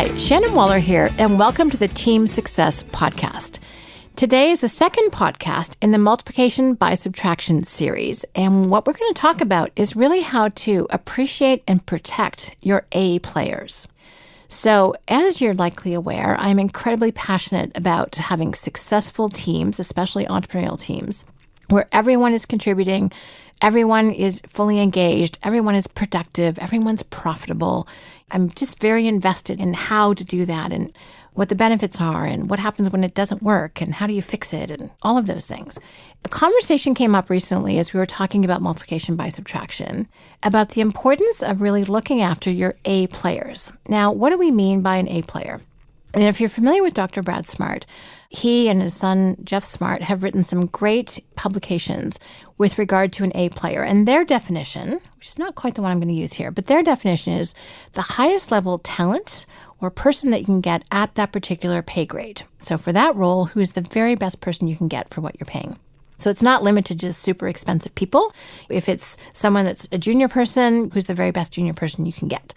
Hi, Shannon Waller here, and welcome to the Team Success Podcast. Today is the second podcast in the Multiplication by Subtraction series, and what we're going to talk about is really how to appreciate and protect your A players. So, as you're likely aware, I'm incredibly passionate about having successful teams, especially entrepreneurial teams, where everyone is contributing, everyone is fully engaged, everyone is productive, everyone's profitable. I'm just very invested in how to do that and what the benefits are and what happens when it doesn't work and how do you fix it and all of those things. A conversation came up recently as we were talking about multiplication by subtraction about the importance of really looking after your A players. Now, what do we mean by an A player? And if you're familiar with Dr. Brad Smart, he and his son, Jeff Smart, have written some great publications with regard to an A player. And their definition, which is not quite the one I'm going to use here, but their definition is the highest level talent or person that you can get at that particular pay grade. So for that role, who is the very best person you can get for what you're paying? So it's not limited to just super expensive people. If it's someone that's a junior person, who's the very best junior person you can get.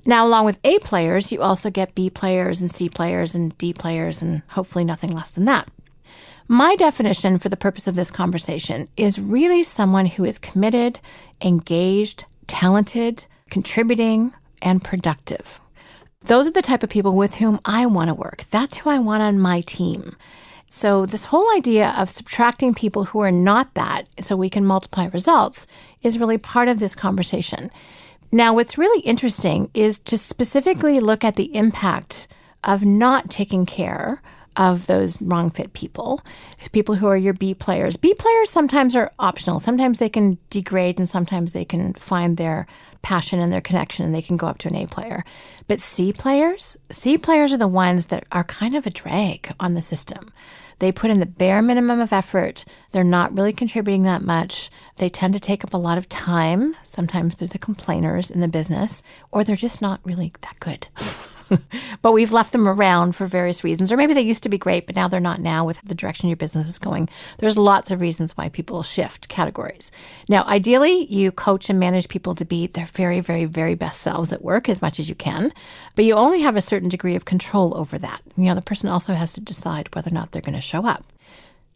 Now, along with A players, you also get B players and C players and D players and hopefully nothing less than that. My definition for the purpose of this conversation is really someone who is committed, engaged, talented, contributing, and productive. Those are the type of people with whom I want to work. That's who I want on my team. So this whole idea of subtracting people who are not that so we can multiply results is really part of this conversation. Now, what's really interesting is to specifically look at the impact of not taking care of those wrong fit people who are your B players. B players sometimes are optional. Sometimes they can degrade and sometimes they can find their passion and their connection and they can go up to an A player. But C players are the ones that are kind of a drag on the system. They put in the bare minimum of effort. They're not really contributing that much. They tend to take up a lot of time. Sometimes they're the complainers in the business, or they're just not really that good. But we've left them around for various reasons. Or maybe they used to be great, but now they're not now with the direction your business is going. There's lots of reasons why people shift categories. Now, ideally, you coach and manage people to be their very, very, very best selves at work as much as you can. But you only have a certain degree of control over that. The person also has to decide whether or not they're going to show up.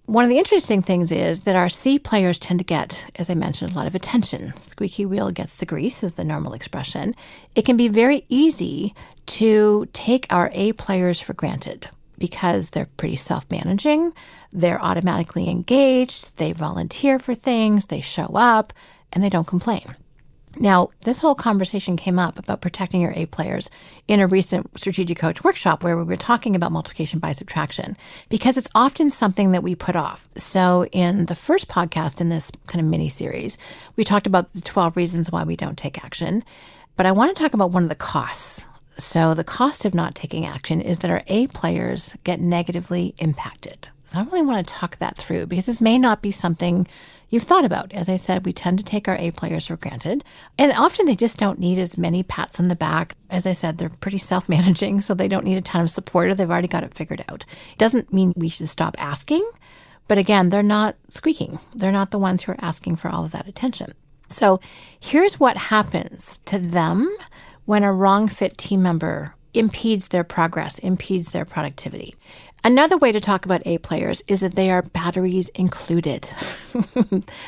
One of the interesting things is that our C players tend to get, as I mentioned, a lot of attention. Squeaky wheel gets the grease is the normal expression. It can be very easy to take our A players for granted because they're pretty self-managing, they're automatically engaged, they volunteer for things, they show up, and they don't complain. Now, this whole conversation came up about protecting your A players in a recent Strategic Coach workshop where we were talking about multiplication by subtraction because it's often something that we put off. So in the first podcast in this kind of mini series, we talked about the 12 reasons why we don't take action. But I want to talk about one of the costs. So the cost of not taking action is that our A players get negatively impacted. So I really want to talk that through because this may not be something you've thought about. As I said, we tend to take our A players for granted. And often they just don't need as many pats on the back. As I said, they're pretty self-managing, so they don't need a ton of support or they've already got it figured out. It doesn't mean we should stop asking. But again, they're not squeaking. They're not the ones who are asking for all of that attention. So here's what happens to them when a wrong fit team member impedes their progress, impedes their productivity. Another way to talk about A players is that they are batteries included.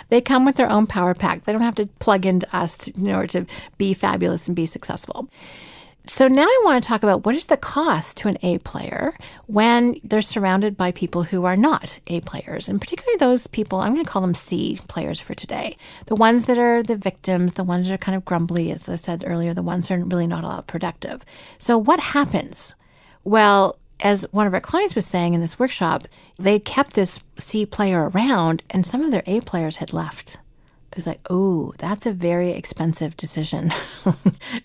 They come with their own power pack. They don't have to plug into us in order to be fabulous and be successful. So now I want to talk about what is the cost to an A player when they're surrounded by people who are not A players, and particularly those people, I'm going to call them C players for today. The ones that are the victims, the ones that are kind of grumbly, as I said earlier, the ones that are really not all that productive. So what happens? Well, as one of our clients was saying in this workshop, they kept this C player around and some of their A players had left. It was like, oh, that's a very expensive decision.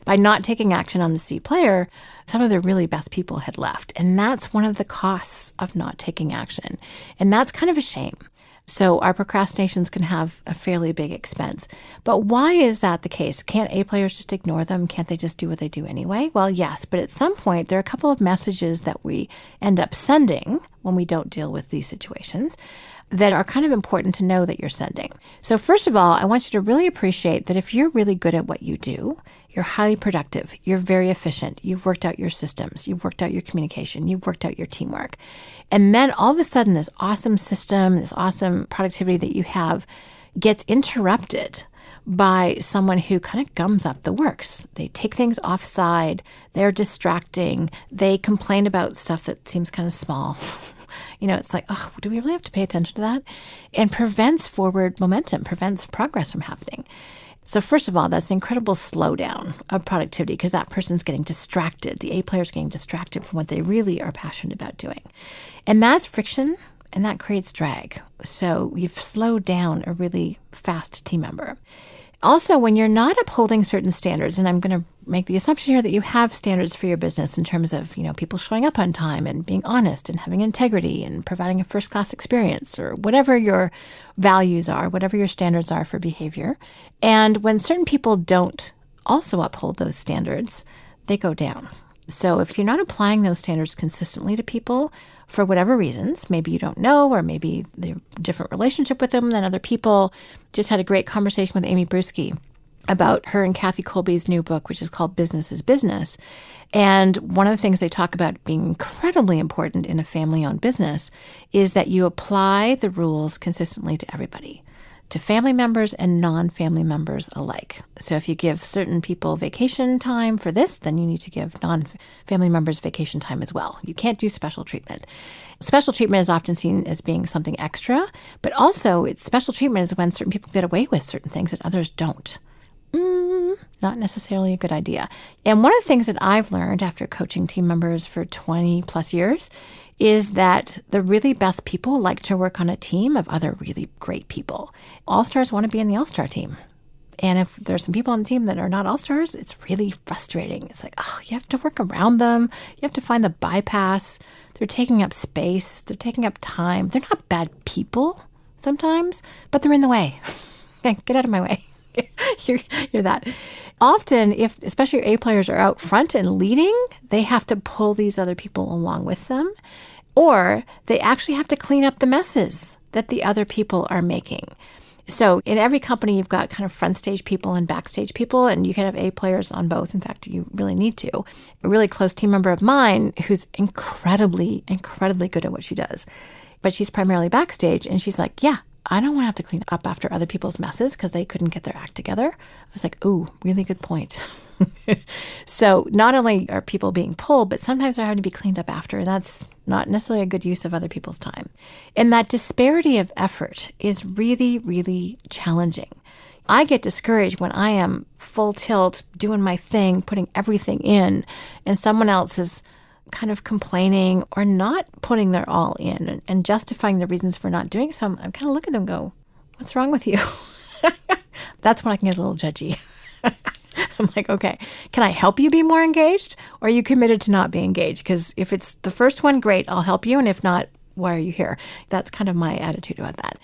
By not taking action on the C player, some of their really best people had left. And that's one of the costs of not taking action. And that's kind of a shame. So our procrastinations can have a fairly big expense. But why is that the case? Can't A players just ignore them? Can't they just do what they do anyway? Well, yes, but at some point, there are a couple of messages that we end up sending when we don't deal with these situations that are kind of important to know that you're sending. So first of all, I want you to really appreciate that if you're really good at what you do, you're highly productive, you're very efficient, you've worked out your systems, you've worked out your communication, you've worked out your teamwork. And then all of a sudden, this awesome system, this awesome productivity that you have gets interrupted by someone who kind of gums up the works. They take things offside, they're distracting, they complain about stuff that seems kind of small. It's like, oh, do we really have to pay attention to that? And prevents forward momentum, prevents progress from happening. So first of all, that's an incredible slowdown of productivity because that person's getting distracted. The A player's getting distracted from what they really are passionate about doing. And that's friction, and that creates drag. So you've slowed down a really fast team member. Also, when you're not upholding certain standards, and I'm going to make the assumption here that you have standards for your business in terms of, people showing up on time and being honest and having integrity and providing a first-class experience or whatever your values are, whatever your standards are for behavior. And when certain people don't also uphold those standards, they go down. So if you're not applying those standards consistently to people, for whatever reasons, maybe you don't know, or maybe they're a different relationship with them than other people. Just had a great conversation with Amy Bruschi about her and Kathy Colby's new book, which is called Business is Business. And one of the things they talk about being incredibly important in a family-owned business is that you apply the rules consistently to everybody, to family members and non-family members alike. So if you give certain people vacation time for this, then you need to give non-family members vacation time as well. You can't do special treatment. Special treatment is often seen as being something extra, but also special treatment is when certain people get away with certain things that others don't. Not necessarily a good idea. And one of the things that I've learned after coaching team members for 20 plus years is that the really best people like to work on a team of other really great people. All-stars want to be in the all-star team. And if there's some people on the team that are not all-stars, it's really frustrating. It's like, you have to work around them. You have to find the bypass. They're taking up space. They're taking up time. They're not bad people sometimes, but they're in the way. Get out of my way. You're that. Often, especially your A players are out front and leading, they have to pull these other people along with them, or they actually have to clean up the messes that the other people are making. So in every company, you've got kind of front stage people and backstage people, and you can have A players on both. In fact, you really need to. A really close team member of mine who's incredibly, incredibly good at what she does, but she's primarily backstage, and she's like, I don't want to have to clean up after other people's messes because they couldn't get their act together. I was like, ooh, really good point. So not only are people being pulled, but sometimes they're having to be cleaned up after. And that's not necessarily a good use of other people's time. And that disparity of effort is really, really challenging. I get discouraged when I am full tilt, doing my thing, putting everything in, and someone else is kind of complaining or not putting their all in and justifying the reasons for not doing so. I'm kind of looking at them and go, what's wrong with you? That's when I can get a little judgy. I'm like, okay, can I help you be more engaged? Or are you committed to not be engaged? Because if it's the first one, great, I'll help you. And if not, why are you here? That's kind of my attitude about that.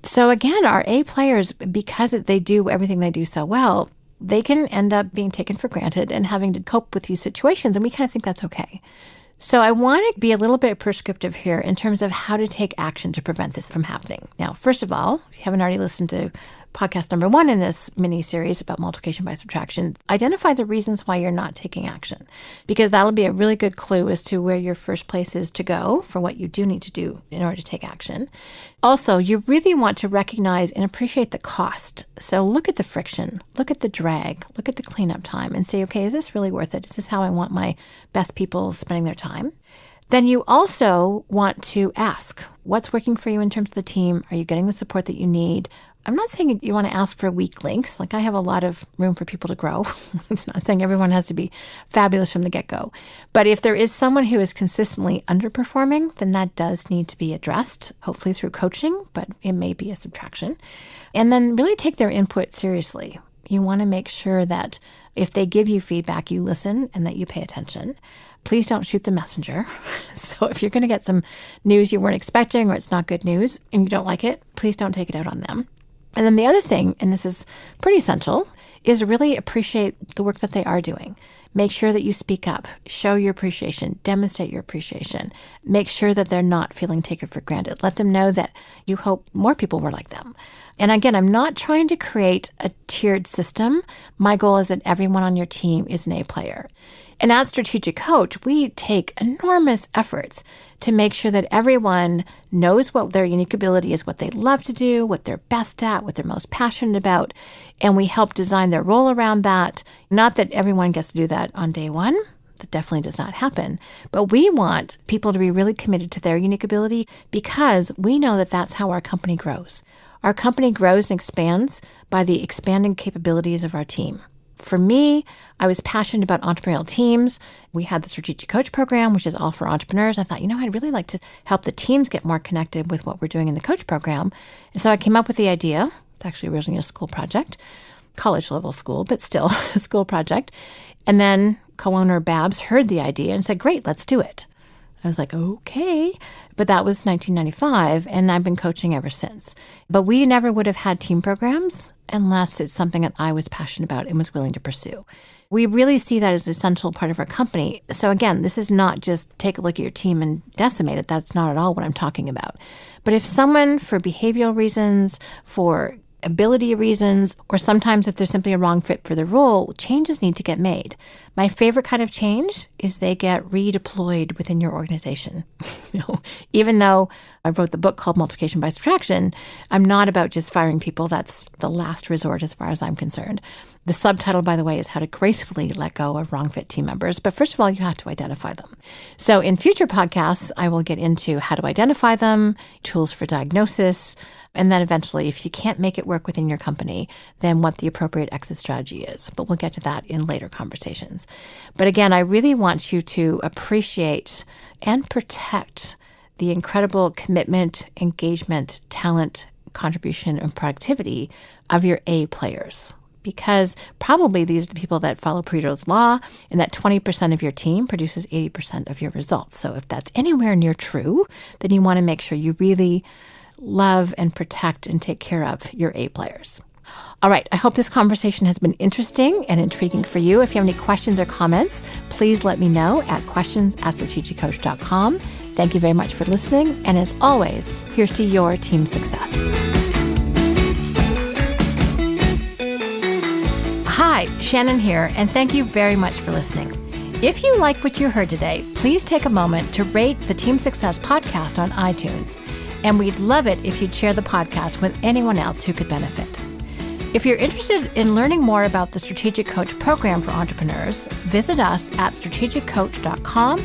So again, our A players, because they do everything they do so well, they can end up being taken for granted and having to cope with these situations. And we kind of think that's okay. So I want to be a little bit prescriptive here in terms of how to take action to prevent this from happening. Now, first of all, if you haven't already listened to podcast number 1 in this mini-series about multiplication by subtraction, identify the reasons why you're not taking action, because that'll be a really good clue as to where your first place is to go for what you do need to do in order to take action. Also, you really want to recognize and appreciate the cost. So look at the friction, look at the drag, look at the cleanup time and say, okay, is this really worth it? Is this how I want my best people spending their time? Then you also want to ask, what's working for you in terms of the team? Are you getting the support that you need? I'm not saying you want to ask for weak links. Like, I have a lot of room for people to grow. It's not saying everyone has to be fabulous from the get-go. But if there is someone who is consistently underperforming, then that does need to be addressed, hopefully through coaching, but it may be a subtraction. And then really take their input seriously. You want to make sure that if they give you feedback, you listen and that you pay attention. Please don't shoot the messenger. So if you're going to get some news you weren't expecting or it's not good news and you don't like it, please don't take it out on them. And then the other thing, and this is pretty essential, is really appreciate the work that they are doing. Make sure that you speak up, show your appreciation, demonstrate your appreciation. Make sure that they're not feeling taken for granted. Let them know that you hope more people were like them. And again, I'm not trying to create a tiered system. My goal is that everyone on your team is an A player. And as strategic coach, we take enormous efforts to make sure that everyone knows what their unique ability is, what they love to do, what they're best at, what they're most passionate about. And we help design their role around that. Not that everyone gets to do that on day one. That definitely does not happen. But we want people to be really committed to their unique ability because we know that that's how our company grows. Our company grows and expands by the expanding capabilities of our team. For me, I was passionate about entrepreneurial teams. We had the Strategic Coach program, which is all for entrepreneurs. I thought, I'd really like to help the teams get more connected with what we're doing in the coach program. And so I came up with the idea. It's actually originally a school project, college level school, but still a school project. And then co-owner Babs heard the idea and said, great, let's do it. I was like, okay. But that was 1995, and I've been coaching ever since. But we never would have had team programs unless it's something that I was passionate about and was willing to pursue. We really see that as an essential part of our company. So again, this is not just take a look at your team and decimate it. That's not at all what I'm talking about. But if someone, for behavioral reasons, for ability reasons, or sometimes if there's simply a wrong fit for the role, changes need to get made. My favorite kind of change is they get redeployed within your organization. Even though I wrote the book called Multiplication by Subtraction, I'm not about just firing people. That's the last resort as far as I'm concerned. The subtitle, by the way, is how to gracefully let go of wrong fit team members. But first of all, you have to identify them. So in future podcasts, I will get into how to identify them, tools for diagnosis, and then eventually, if you can't make it work within your company, then what the appropriate exit strategy is. But we'll get to that in later conversations. But again, I really want you to appreciate and protect the incredible commitment, engagement, talent, contribution, and productivity of your A players. Because probably these are the people that follow Pareto's law, and that 20% of your team produces 80% of your results. So if that's anywhere near true, then you want to make sure you really love and protect and take care of your A players. All right, I hope this conversation has been interesting and intriguing for you. If you have any questions or comments, please let me know at questions@strategiccoach.com. Thank you very much for listening. And as always, here's to your team success. Hi, Shannon here, and thank you very much for listening. If you like what you heard today, please take a moment to rate the Team Success podcast on iTunes. And we'd love it if you'd share the podcast with anyone else who could benefit. If you're interested in learning more about the Strategic Coach program for entrepreneurs, visit us at strategiccoach.com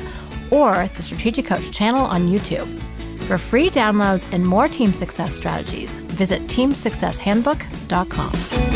or the Strategic Coach channel on YouTube. For free downloads and more team success strategies, visit teamsuccesshandbook.com.